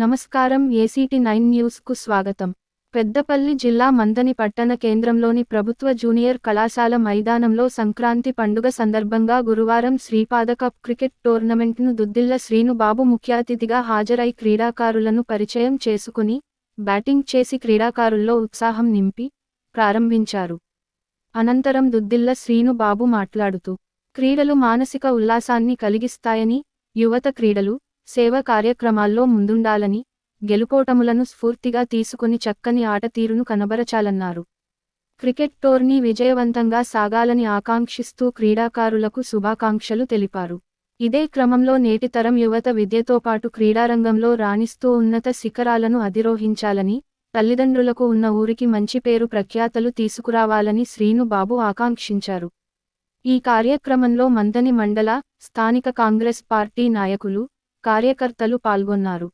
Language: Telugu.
నమస్కారం ఏసీటీ9 న్యూస్కు స్వాగతం. పెద్దపల్లి జిల్లా మంథని పట్టణ కేంద్రంలోని ప్రభుత్వ జూనియర్ కళాశాల మైదానంలో సంక్రాంతి పండుగ సందర్భంగా గురువారం శ్రీపాద కప్ క్రికెట్ టోర్నమెంట్ను దుద్దిళ్ల శ్రీను బాబు ముఖ్య అతిథిగా హాజరై క్రీడాకారులను పరిచయం చేసుకుని, బ్యాటింగ్ చేసి క్రీడాకారుల్లో ఉత్సాహం నింపి, ప్రారంభించారు. అనంతరం దుద్దిళ్ల శ్రీను బాబు మాట్లాడుతూ, క్రీడలు మానసిక ఉల్లాసాన్ని కలిగిస్తాయని, యువత క్రీడలు, సేవ కార్యక్రమాల్లో ముందుండాలని, గెలుపోటములను స్ఫూర్తిగా తీసుకుని చక్కని ఆటతీరును కనబరచాలన్నారు. క్రికెట్ టోర్నీ విజయవంతంగా సాగాలని ఆకాంక్షిస్తూ క్రీడాకారులకు శుభాకాంక్షలు తెలిపారు. ఇదే క్రమంలో నేటి తరం యువత విద్యతో పాటు క్రీడారంగంలో రాణిస్తూ ఉన్నత శిఖరాలను అధిరోహించాలని, తల్లిదండ్రులకు ఉన్న ఊరికి మంచి పేరు ప్రఖ్యాతలు తీసుకురావాలని శ్రీను బాబు ఆకాంక్షించారు. ఈ కార్యక్రమంలో మంథని మండల, స్థానిక కాంగ్రెస్ పార్టీ నాయకులు, కార్యకర్తలు పాల్గొన్నారు.